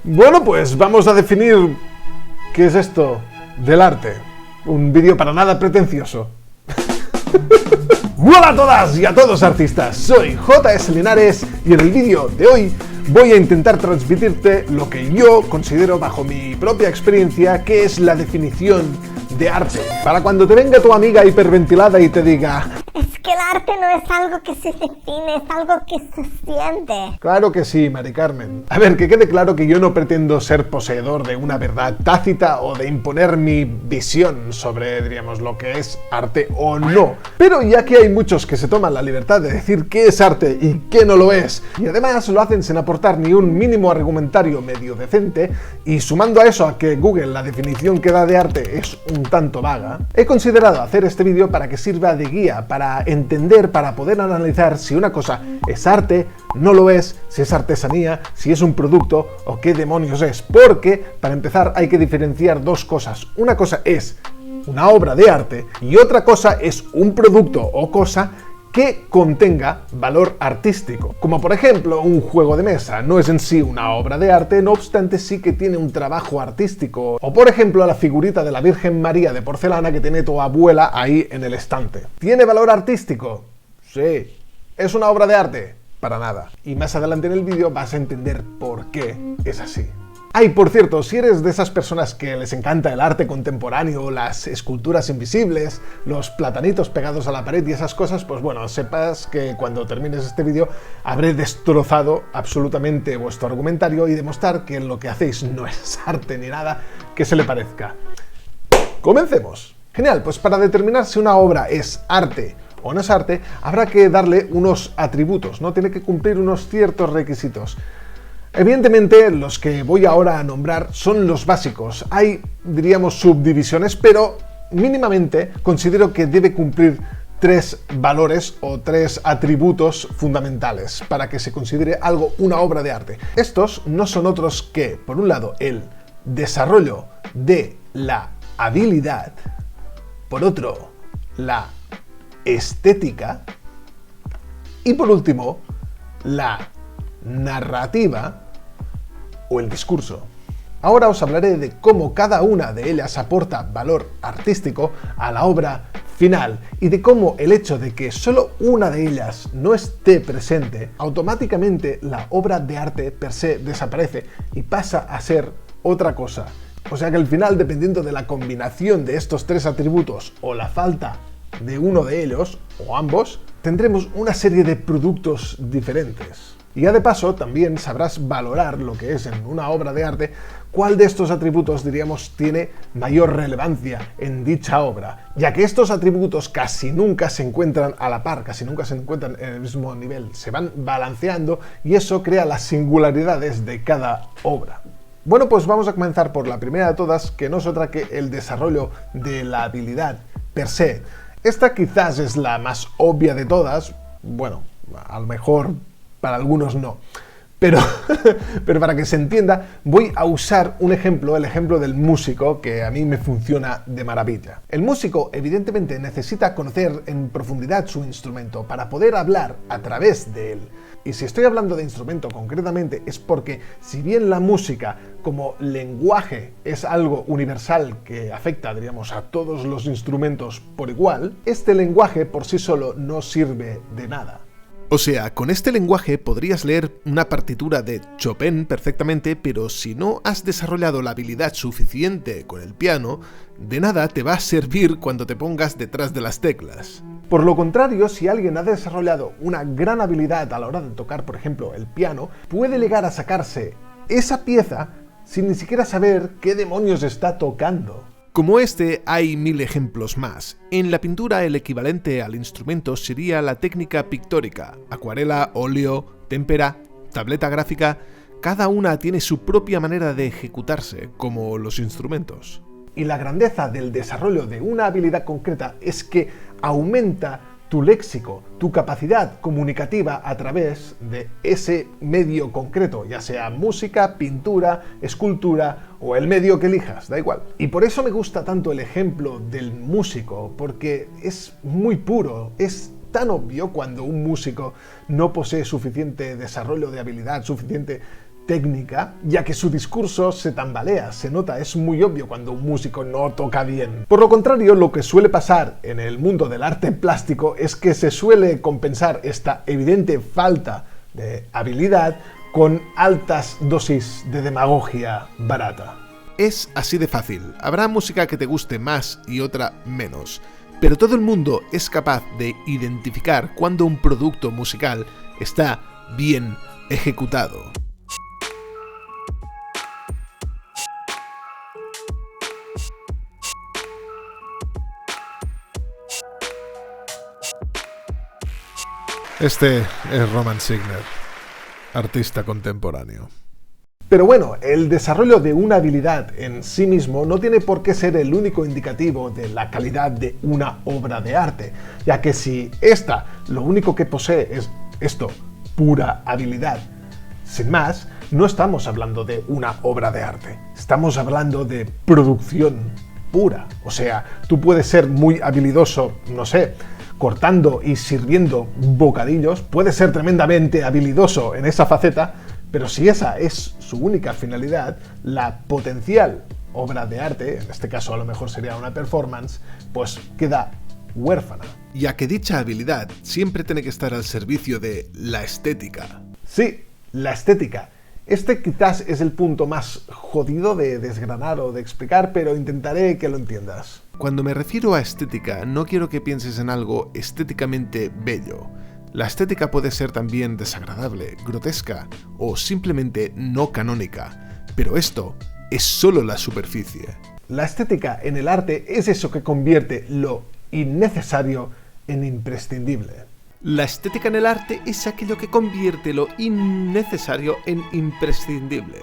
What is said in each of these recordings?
Bueno, pues vamos a definir qué es esto del arte. Un vídeo para nada pretencioso. ¡Hola a todas y a todos artistas! Soy JS Linares y en el vídeo de hoy voy a intentar transmitirte lo que yo considero bajo mi propia experiencia que es la definición de arte. Para cuando te venga tu amiga hiperventilada y te diga: es que el arte no es algo que se define, es algo que se siente. Claro que sí, Mari Carmen. A ver, que quede claro que yo no pretendo ser poseedor de una verdad tácita o de imponer mi visión sobre, diríamos, lo que es arte o no. Pero ya que hay muchos que se toman la libertad de decir qué es arte y qué no lo es, y además lo hacen sin aportar ni un mínimo argumentario medio decente, y sumando a eso a que Google la definición que da de arte es un tanto vaga, he considerado hacer este vídeo para que sirva de guía, para entender, para poder analizar si una cosa es arte, no lo es, si es artesanía, si es un producto o qué demonios es. Porque, para empezar, hay que diferenciar dos cosas. Una cosa es una obra de arte y otra cosa es un producto o cosa que contenga valor artístico. Como por ejemplo un juego de mesa, no es en sí una obra de arte, no obstante sí que tiene un trabajo artístico. O por ejemplo la figurita de la Virgen María de porcelana que tiene tu abuela ahí en el estante. ¿Tiene valor artístico? Sí. ¿Es una obra de arte? Para nada. Y más adelante en el vídeo vas a entender por qué es así. Ay, por cierto, si eres de esas personas que les encanta el arte contemporáneo, las esculturas invisibles, los platanitos pegados a la pared y esas cosas, pues bueno, sepas que cuando termines este vídeo habré destrozado absolutamente vuestro argumentario y demostrar que lo que hacéis no es arte ni nada que se le parezca. ¡Comencemos! Genial, pues para determinar si una obra es arte o no es arte, habrá que darle unos atributos, ¿no? Tiene que cumplir unos ciertos requisitos. Evidentemente, los que voy ahora a nombrar son los básicos. Hay, diríamos, subdivisiones, pero mínimamente considero que debe cumplir tres valores o tres atributos fundamentales para que se considere algo una obra de arte. Estos no son otros que, por un lado, el desarrollo de la habilidad, por otro, la estética y, por último, la narrativa o el discurso. Ahora os hablaré de cómo cada una de ellas aporta valor artístico a la obra final y de cómo el hecho de que solo una de ellas no esté presente, automáticamente la obra de arte per se desaparece y pasa a ser otra cosa. O sea que al final, dependiendo de la combinación de estos tres atributos o la falta de uno de ellos, o ambos, tendremos una serie de productos diferentes. Y ya de paso también sabrás valorar lo que es en una obra de arte, cuál de estos atributos, diríamos, tiene mayor relevancia en dicha obra, ya que estos atributos casi nunca se encuentran a la par, casi nunca se encuentran en el mismo nivel, se van balanceando y eso crea las singularidades de cada obra. Bueno, pues vamos a comenzar por la primera de todas, que no es otra que el desarrollo de la habilidad per se. Esta quizás es la más obvia de todas, bueno, a lo mejor para algunos no, pero para que se entienda voy a usar un ejemplo, el ejemplo del músico, que a mí me funciona de maravilla. El músico evidentemente necesita conocer en profundidad su instrumento para poder hablar a través de él. Y si estoy hablando de instrumento concretamente es porque si bien la música como lenguaje es algo universal que afecta, diríamos, a todos los instrumentos por igual, este lenguaje por sí solo no sirve de nada. O sea, con este lenguaje podrías leer una partitura de Chopin perfectamente, pero si no has desarrollado la habilidad suficiente con el piano, de nada te va a servir cuando te pongas detrás de las teclas. Por lo contrario, si alguien ha desarrollado una gran habilidad a la hora de tocar, por ejemplo, el piano, puede llegar a sacarse esa pieza sin ni siquiera saber qué demonios está tocando. Como este, hay 1000 ejemplos más. En la pintura, el equivalente al instrumento sería la técnica pictórica: acuarela, óleo, témpera, tableta gráfica. Cada una tiene su propia manera de ejecutarse, como los instrumentos. Y la grandeza del desarrollo de una habilidad concreta es que aumenta tu léxico, tu capacidad comunicativa a través de ese medio concreto, ya sea música, pintura, escultura o el medio que elijas, da igual. Y por eso me gusta tanto el ejemplo del músico, porque es muy puro, es tan obvio cuando un músico no posee suficiente desarrollo de habilidad, suficiente técnica, ya que su discurso se tambalea, se nota, es muy obvio cuando un músico no toca bien. Por lo contrario, lo que suele pasar en el mundo del arte plástico es que se suele compensar esta evidente falta de habilidad con altas dosis de demagogia barata. Es así de fácil. Habrá música que te guste más y otra menos, pero todo el mundo es capaz de identificar cuando un producto musical está bien ejecutado. Este es Roman Signer, artista contemporáneo. Pero bueno, el desarrollo de una habilidad en sí mismo no tiene por qué ser el único indicativo de la calidad de una obra de arte, ya que si esta lo único que posee es esto, pura habilidad, sin más, no estamos hablando de una obra de arte, estamos hablando de producción pura. O sea, tú puedes ser muy habilidoso, no sé, cortando y sirviendo bocadillos, puedes ser tremendamente habilidoso en esa faceta, pero si esa es su única finalidad, la potencial obra de arte, en este caso a lo mejor sería una performance, pues queda huérfana. Ya que dicha habilidad siempre tiene que estar al servicio de la estética. Sí, la estética. Este quizás es el punto más jodido de desgranar o de explicar, pero intentaré que lo entiendas. Cuando me refiero a estética, no quiero que pienses en algo estéticamente bello. La estética puede ser también desagradable, grotesca o simplemente no canónica, pero esto es solo la superficie. La estética en el arte es eso que convierte lo innecesario en imprescindible. La estética en el arte es aquello que convierte lo innecesario en imprescindible.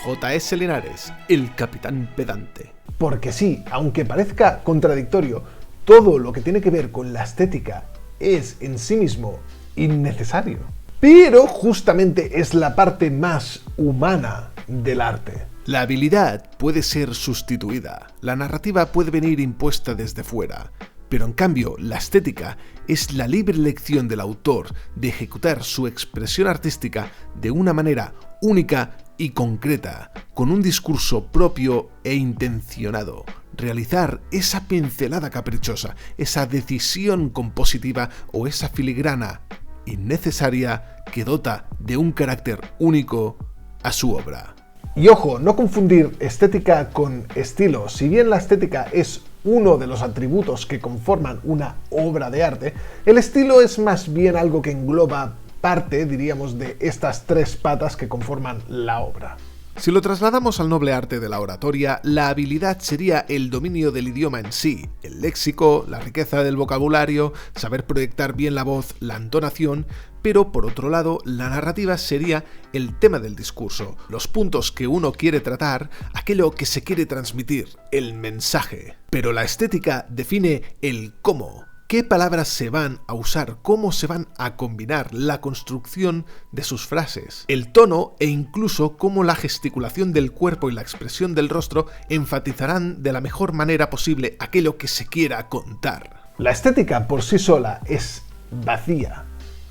J.S. Linares, el capitán pedante. Porque sí, aunque parezca contradictorio, todo lo que tiene que ver con la estética es en sí mismo innecesario. Pero justamente es la parte más humana del arte. La habilidad puede ser sustituida, la narrativa puede venir impuesta desde fuera, pero en cambio la estética es la libre elección del autor de ejecutar su expresión artística de una manera única y concreta, con un discurso propio e intencionado. Realizar esa pincelada caprichosa, esa decisión compositiva o esa filigrana innecesaria que dota de un carácter único a su obra. Y ojo, no confundir estética con estilo. Si bien la estética es uno de los atributos que conforman una obra de arte, el estilo es más bien algo que engloba parte, diríamos, de estas tres patas que conforman la obra. Si lo trasladamos al noble arte de la oratoria, la habilidad sería el dominio del idioma en sí, el léxico, la riqueza del vocabulario, saber proyectar bien la voz, la entonación, pero por otro lado, la narrativa sería el tema del discurso, los puntos que uno quiere tratar, aquello que se quiere transmitir, el mensaje. Pero la estética define el cómo. ¿Qué palabras se van a usar? ¿Cómo se van a combinar la construcción de sus frases? El tono e incluso cómo la gesticulación del cuerpo y la expresión del rostro enfatizarán de la mejor manera posible aquello que se quiera contar. La estética por sí sola es vacía,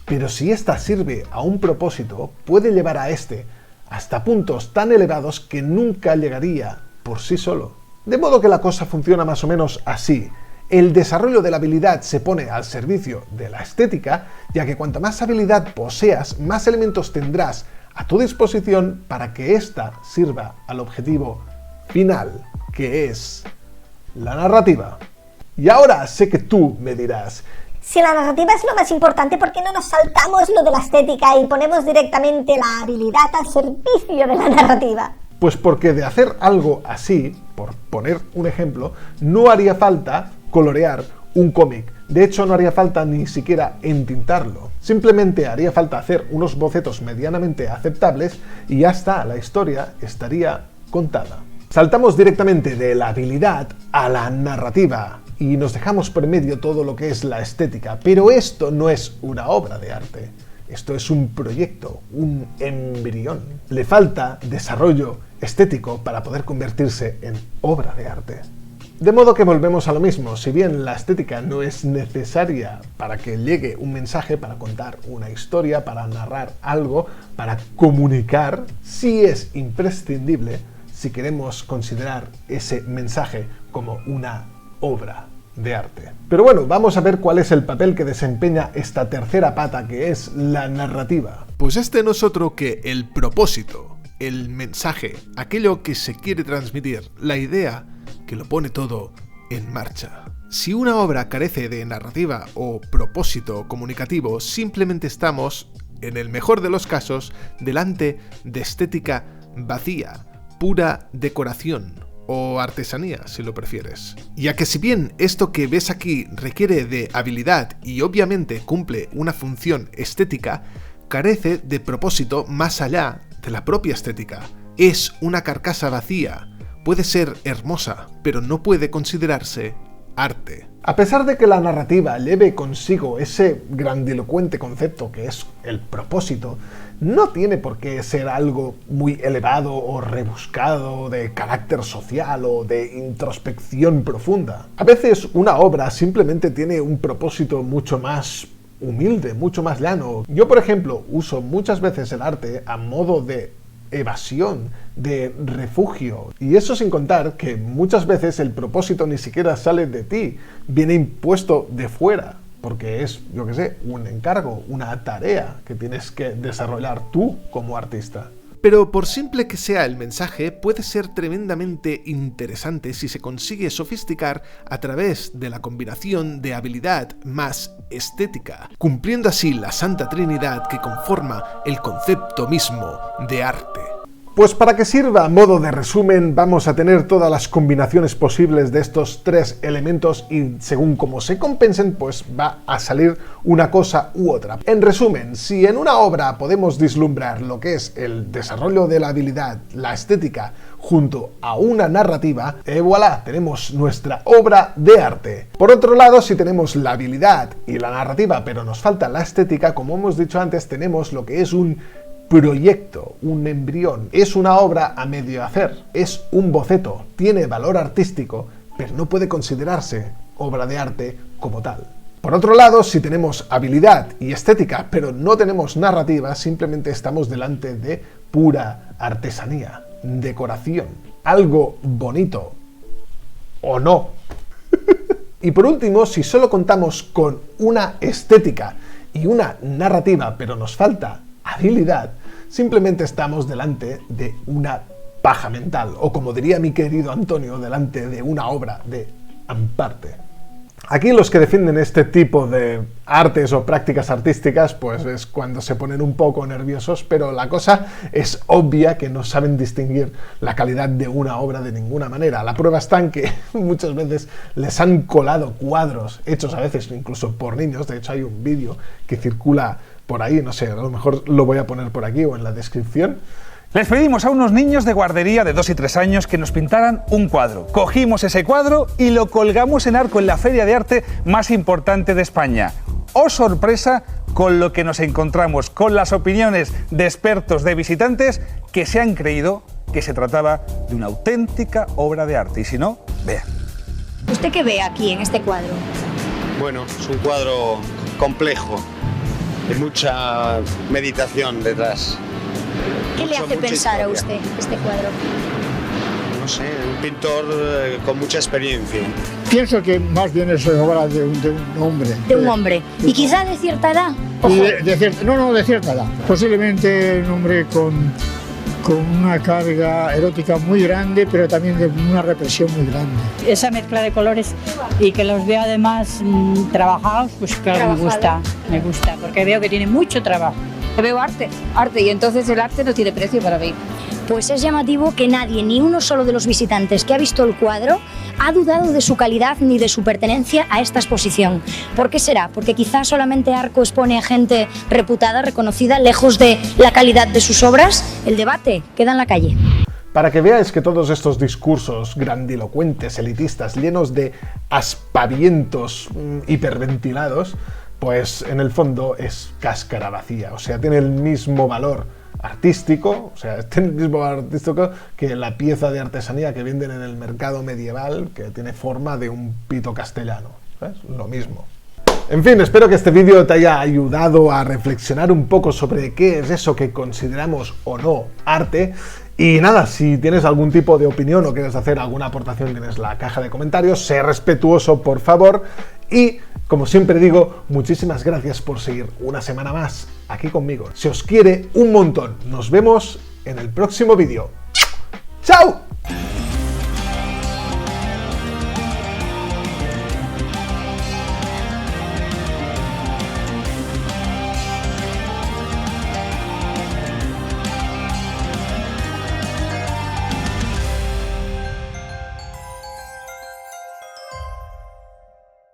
pero si ésta sirve a un propósito, puede llevar a este hasta puntos tan elevados que nunca llegaría por sí solo. De modo que la cosa funciona más o menos así. El desarrollo de la habilidad se pone al servicio de la estética, ya que cuanta más habilidad poseas, más elementos tendrás a tu disposición para que ésta sirva al objetivo final, que es la narrativa. Y ahora sé que tú me dirás: si la narrativa es lo más importante, ¿por qué no nos saltamos lo de la estética y ponemos directamente la habilidad al servicio de la narrativa? Pues porque de hacer algo así, por poner un ejemplo, no haría falta colorear un cómic. De hecho, no haría falta ni siquiera entintarlo. Simplemente haría falta hacer unos bocetos medianamente aceptables y ya está, la historia estaría contada. Saltamos directamente de la habilidad a la narrativa y nos dejamos por medio todo lo que es la estética. Pero esto no es una obra de arte. Esto es un proyecto, un embrión. Le falta desarrollo estético para poder convertirse en obra de arte. De modo que volvemos a lo mismo, si bien la estética no es necesaria para que llegue un mensaje, para contar una historia, para narrar algo, para comunicar, sí es imprescindible si queremos considerar ese mensaje como una obra de arte. Pero bueno, vamos a ver cuál es el papel que desempeña esta tercera pata, que es la narrativa. Pues este no es otro que el propósito, el mensaje, aquello que se quiere transmitir, la idea que lo pone todo en marcha. Si una obra carece de narrativa o propósito comunicativo, simplemente estamos, en el mejor de los casos, delante de estética vacía, pura decoración o artesanía, si lo prefieres. Ya que si bien esto que ves aquí requiere de habilidad y obviamente cumple una función estética, carece de propósito más allá de la propia estética. Es una carcasa vacía. Puede ser hermosa, pero no puede considerarse arte. A pesar de que la narrativa lleve consigo ese grandilocuente concepto que es el propósito, no tiene por qué ser algo muy elevado o rebuscado de carácter social o de introspección profunda. A veces una obra simplemente tiene un propósito mucho más humilde, mucho más llano. Yo, por ejemplo, uso muchas veces el arte a modo de evasión, de refugio, y eso sin contar que muchas veces el propósito ni siquiera sale de ti, viene impuesto de fuera, porque es, yo qué sé, un encargo, una tarea que tienes que desarrollar tú como artista. Pero por simple que sea el mensaje, puede ser tremendamente interesante si se consigue sofisticar a través de la combinación de habilidad más estética, cumpliendo así la Santa Trinidad que conforma el concepto mismo de arte. Pues para que sirva a modo de resumen, vamos a tener todas las combinaciones posibles de estos tres elementos y según cómo se compensen, pues va a salir una cosa u otra. En resumen, si en una obra podemos vislumbrar lo que es el desarrollo de la habilidad, la estética, junto a una narrativa, voilà, tenemos nuestra obra de arte. Por otro lado, si tenemos la habilidad y la narrativa, pero nos falta la estética, como hemos dicho antes, tenemos lo que es un proyecto, un embrión, es una obra a medio hacer, es un boceto, tiene valor artístico, pero no puede considerarse obra de arte como tal. Por otro lado, si tenemos habilidad y estética, pero no tenemos narrativa, simplemente estamos delante de pura artesanía, decoración, algo bonito, o no. Y por último, si solo contamos con una estética y una narrativa, pero nos falta habilidad, simplemente estamos delante de una paja mental, o como diría mi querido Antonio, delante de una obra de amparte. Aquí los que defienden este tipo de artes o prácticas artísticas, pues es cuando se ponen un poco nerviosos, pero la cosa es obvia que no saben distinguir la calidad de una obra de ninguna manera. La prueba está en que muchas veces les han colado cuadros, hechos a veces incluso por niños. De hecho hay un vídeo que circula por ahí, no sé, a lo mejor lo voy a poner por aquí o en la descripción. Les pedimos a unos niños de guardería de 2 y 3 años que nos pintaran un cuadro. Cogimos ese cuadro y lo colgamos en arco en la feria de arte más importante de España. ¡Oh, sorpresa! Con lo que nos encontramos, con las opiniones de expertos, de visitantes, que se han creído que se trataba de una auténtica obra de arte. Y si no, vean. ¿Usted qué ve aquí en este cuadro? Bueno, es un cuadro complejo, de mucha meditación detrás. ¿Qué le hace pensar a usted este cuadro? No sé, un pintor con mucha experiencia. Pienso que más bien es obra de un hombre. De un hombre. ¿Y quizá de cierta edad? Y de cierta edad. Posiblemente un hombre con una carga erótica muy grande, pero también de una represión muy grande. Esa mezcla de colores y que los veo además trabajados, pues claro, me gusta, porque veo que tiene mucho trabajo. Veo arte, y entonces el arte no tiene precio para mí. Pues es llamativo que nadie, ni uno solo de los visitantes que ha visto el cuadro, ha dudado de su calidad ni de su pertenencia a esta exposición. ¿Por qué será? Porque quizás solamente Arco expone a gente reputada, reconocida, lejos de la calidad de sus obras. El debate queda en la calle. Para que veáis que todos estos discursos grandilocuentes, elitistas, llenos de aspavientos hiperventilados, pues en el fondo es cáscara vacía, o sea, tiene el mismo valor artístico, o sea, este mismo artístico que la pieza de artesanía que venden en el mercado medieval, que tiene forma de un pito castellano, ¿sabes? Lo mismo. En fin, espero que este vídeo te haya ayudado a reflexionar un poco sobre qué es eso que consideramos o no arte. Y nada, si tienes algún tipo de opinión o quieres hacer alguna aportación, tienes la caja de comentarios. Sé respetuoso, por favor. Y, como siempre digo, muchísimas gracias por seguir una semana más aquí conmigo. Se os quiere un montón. Nos vemos en el próximo vídeo. ¡Chao!